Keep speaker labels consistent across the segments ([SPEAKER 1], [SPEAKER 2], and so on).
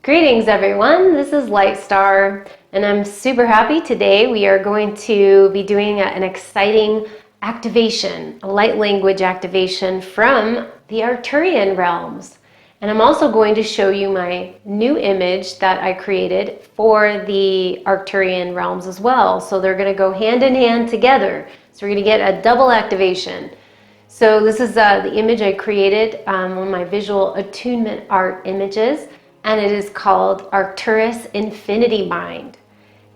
[SPEAKER 1] Greetings everyone, this is Lightstar and I'm super happy. Today we are going to be doing an exciting activation, a light language activation from the Arcturian realms. And I'm also going to show you my new image that I created for the Arcturian realms as well. So they're going to go hand in hand together. So we're going to get a double activation. So this is the image I created, one of my Visual Attunement Art images. And it is called Arcturus InfinityMind.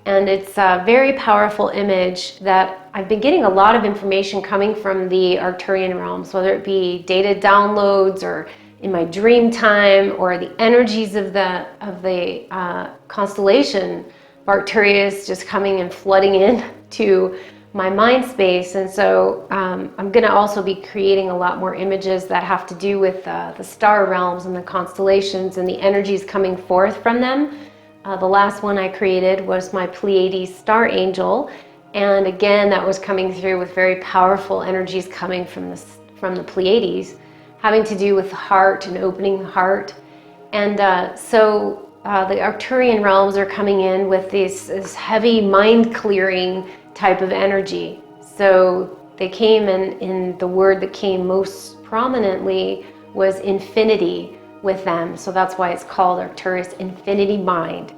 [SPEAKER 1] And it's a very powerful image that I've been getting a lot of information coming from the Arcturian realms, whether it be data downloads or in my dream time or the energies of the constellation of Arcturus just coming and flooding in to my mind space. And so I'm going to also be creating a lot more images that have to do with the star realms and the constellations and the energies coming forth from them. The last one I created was my Pleiades star angel, and again that was coming through with very powerful energies coming from the Pleiades, having to do with the heart and opening the heart. And so the Arcturian realms are coming in with this heavy mind clearing type of energy. So they came in the word that came most prominently was infinity with them. So that's why it's called Arcturus InfinityMind.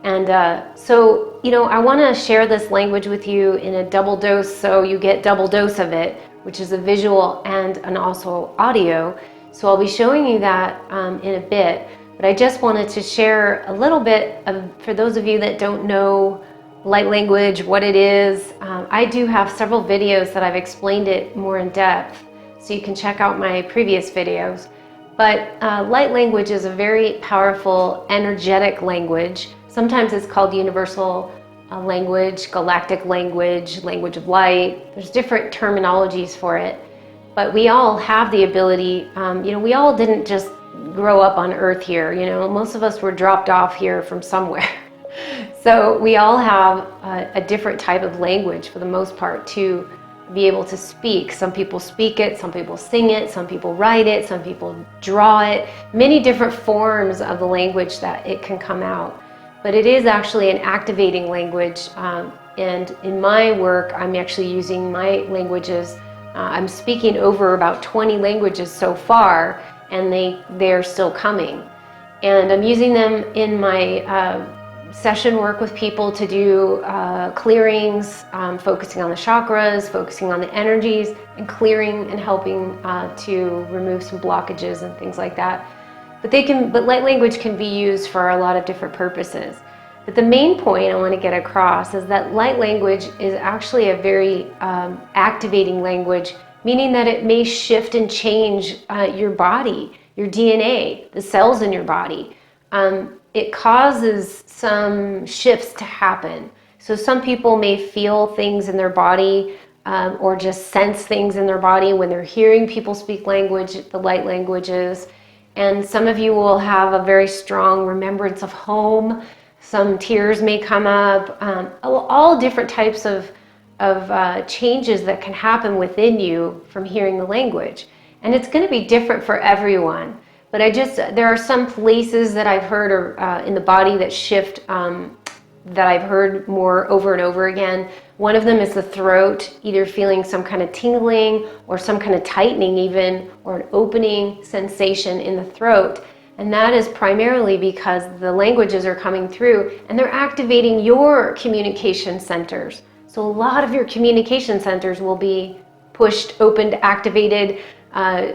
[SPEAKER 1] And so, you know, I want to share this language with you in a double dose, so you get double dose of it, which is a visual and also audio. So I'll be showing you that in a bit. But I just wanted to share a little bit for those of you that don't know light language, what it is. I do have several videos that I've explained it more in depth, so you can check out my previous videos. But light language is a very powerful, energetic language. Sometimes it's called universal language, galactic language, language of light. There's different terminologies for it. But we all have the ability, you know, we all didn't just grow up on Earth here. You know, most of us were dropped off here from somewhere. So we all have a different type of language for the most part to be able to speak. Some people speak it, some people sing it, some people write it, some people draw it. Many different forms of the language that it can come out. But it is actually an activating language. And in my work, I'm actually using my languages. I'm speaking over about 20 languages so far, and they're still coming. And I'm using them in my session work with people to do clearings, focusing on the chakras, focusing on the energies, and clearing and helping to remove some blockages and things like that. But light language can be used for a lot of different purposes. But the main point I want to get across is that light language is actually a very activating language, meaning that it may shift and change your body, your DNA, the cells in your body. It causes some shifts to happen. So some people may feel things in their body or just sense things in their body when they're hearing people speak language, the light languages. And some of you will have a very strong remembrance of home. Some tears may come up, all different types of changes that can happen within you from hearing the language. And it's going to be different for everyone. But there are some places that I've heard in the body that shift that I've heard more over and over again. One of them is the throat, either feeling some kind of tingling or some kind of tightening even, or an opening sensation in the throat. And that is primarily because the languages are coming through and they're activating your communication centers. So a lot of your communication centers will be pushed, opened, activated.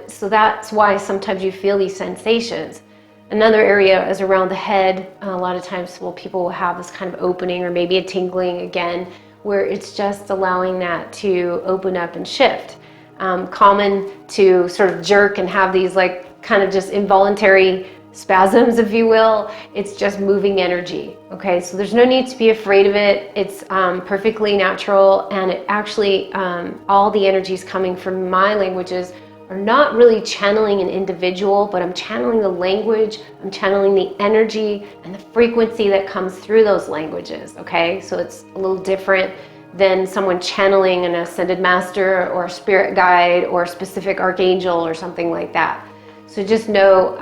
[SPEAKER 1] So that's why sometimes you feel these sensations. Another area is around the head. A lot of times people will have this kind of opening or maybe a tingling again, where it's just allowing that to open up and shift. Common to sort of jerk and have these like kind of just involuntary spasms, if you will. It's just moving energy. Okay, so there's no need to be afraid of it. It's perfectly natural, and it actually, all the energies coming from my languages are not really channeling an individual, but I'm channeling the language, I'm channeling the energy and the frequency that comes through those languages, okay? So it's a little different than someone channeling an ascended master or a spirit guide or a specific archangel or something like that. So just know,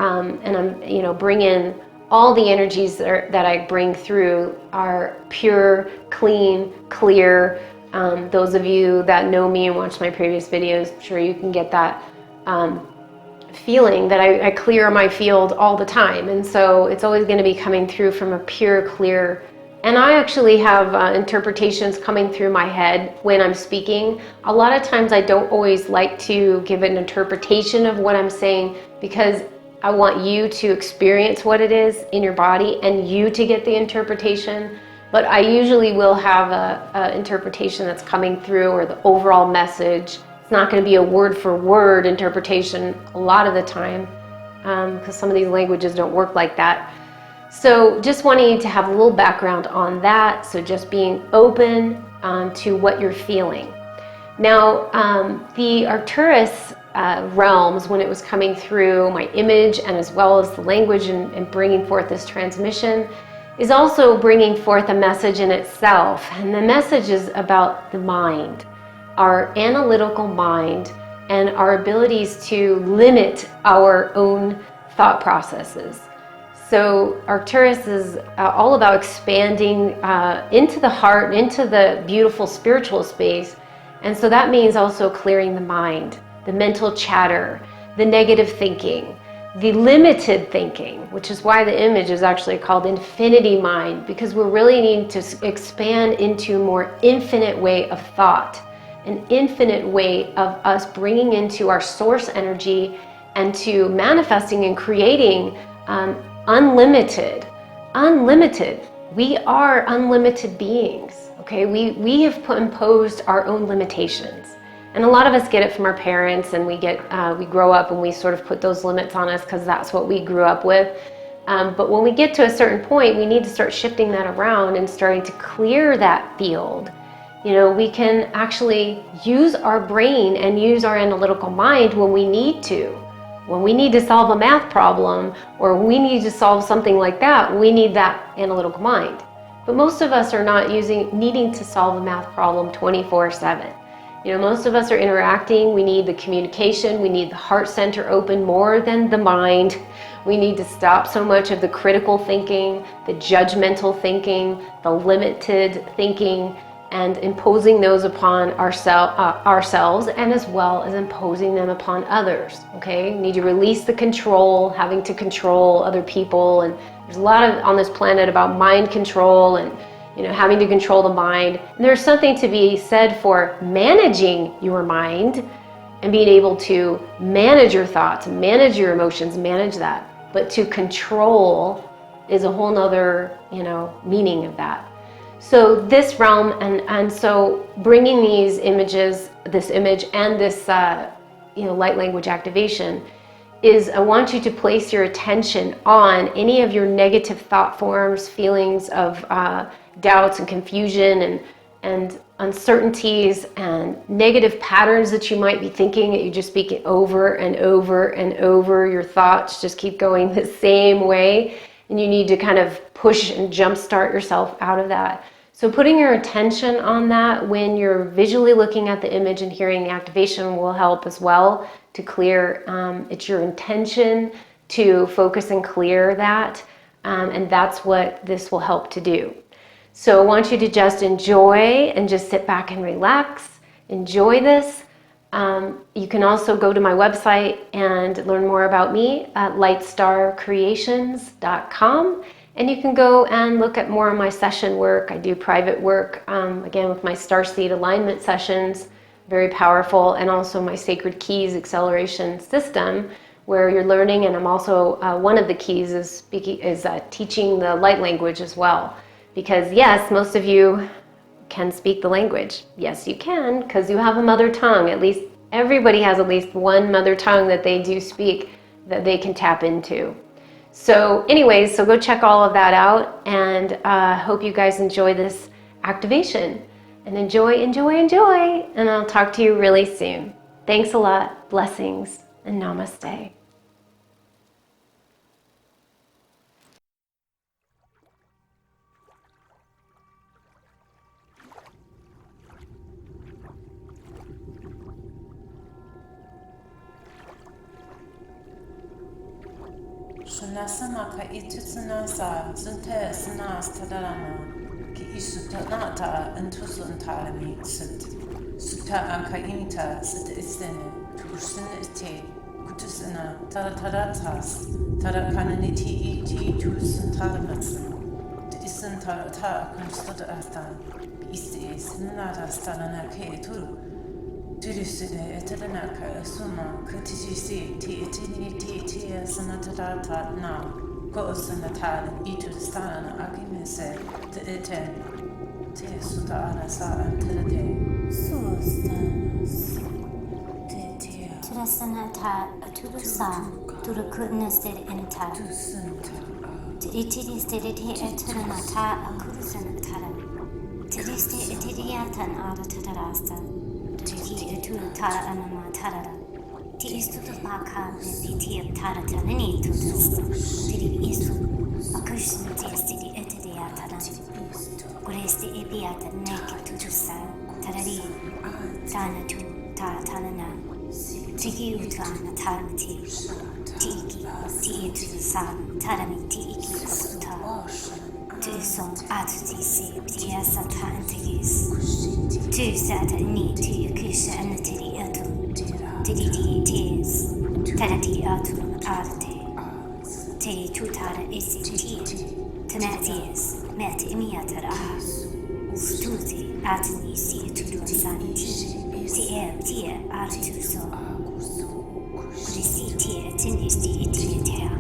[SPEAKER 1] and I'm, bring in all the energies that I bring through are pure, clean, clear. Those of you that know me and watch my previous videos, I'm sure you can get that feeling that I clear my field all the time. And so it's always going to be coming through from a pure, clear. And I actually have interpretations coming through my head when I'm speaking. A lot of times I don't always like to give an interpretation of what I'm saying, because I want you to experience what it is in your body and you to get the interpretation. But I usually will have a interpretation that's coming through, or the overall message. It's not going to be a word for word interpretation a lot of the time, because some of these languages don't work like that. So just wanting you to have a little background on that. So just being open to what you're feeling. Now, the Arcturus realms, when it was coming through my image and as well as the language and bringing forth this transmission, is also bringing forth a message in itself. And the message is about the mind, our analytical mind, and our abilities to limit our own thought processes. So Arcturus is all about expanding into the heart, into the beautiful spiritual space. And so that means also clearing the mind, the mental chatter, the negative thinking, the limited thinking, which is why the image is actually called InfinityMind, because we really need to expand into a more infinite way of thought, an infinite way of us bringing into our source energy and to manifesting and creating unlimited. We are unlimited beings, okay? We have imposed our own limitations. And a lot of us get it from our parents, and we grow up and we sort of put those limits on us because that's what we grew up with. But when we get to a certain point, we need to start shifting that around and starting to clear that field. You know, we can actually use our brain and use our analytical mind when we need to. When we need to solve a math problem, or we need to solve something like that, we need that analytical mind. But most of us are not needing to solve a math problem 24/7. You know, most of us are interacting. We need the communication. We need the heart center open more than the mind. We need to stop so much of the critical thinking, the judgmental thinking, the limited thinking, and imposing those upon ourselves, and as well as imposing them upon others, okay? We need to release the control, having to control other people. And there's a lot on this planet about mind control and, you know, having to control the mind. And there's something to be said for managing your mind and being able to manage your thoughts, manage your emotions, manage that. But to control is a whole nother, you know, meaning of that. So this realm, and so bringing these images, this image and this, you know, light language activation is, I want you to place your attention on any of your negative thought forms, feelings of doubts and confusion and uncertainties and negative patterns that you might be thinking, that you just speak it over and over and over. Your thoughts just keep going the same way, and you need to kind of push and jumpstart yourself out of that. So putting your attention on that when you're visually looking at the image and hearing the activation will help as well to clear. It's your intention to focus and clear that, and that's what this will help to do. So I want you to just enjoy and just sit back and relax. Enjoy this. You can also go to my website and learn more about me at lightstarcreations.com. And you can go and look at more of my session work. I do private work, again, with my Starseed alignment sessions, very powerful, and also my Sacred Keys acceleration system, where you're learning, and I'm also, one of the keys is teaching the light language as well. Because yes, most of you can speak the language. Yes, you can, because you have a mother tongue. At least everybody has at least one mother tongue that they do speak, that they can tap into. So anyways, so go check all of that out, and hope you guys enjoy this activation. And enjoy, and I'll talk to you really soon. Thanks a lot, blessings, and namaste.
[SPEAKER 2] Shunasana ka itutsunasa, sunte sana stadarama, ki isutanata antusuntalami sut. Sutta anka imita sut isene, turusin ite, kutusana, tarataratas, tarakananiti iti turusuntalamatsan. Isun tarata constellations, isi sinara starana ke turu. Turiside eterenaka suma kutijisi ti etiniti ti sanatarata na ko sanatal itu starana akimise te ete te sutara sa anterete sustanas te te
[SPEAKER 3] Turasanata Aturusa Turukunasted Enta Tiditi Stediti Eteranata Akurusanatara Tidiste Etidiatan Ada Tatarasta Tiki Etuta Anama Tarara Ti Istutaka Piti Taratanini Tutus Tidi Isu Akushan Testidi Etidiataran Guresti Epiata Naked Tutusa Tarari Tana Tu Tatanana Tiki Utana Taramati Tiki Ti San Tarami Tiki Suta Tuson Atutisi Tia Sata Antigis Tu Sata Ni Tu Kusha and Tidi Atu Tidi Tis Tarati Atu Arte Te Tutara Isi Ti Tanatias Met Imiatara Ustuti Atnisi Tutun Santi Tia Artuso Kurisi Tia Tinisti Tia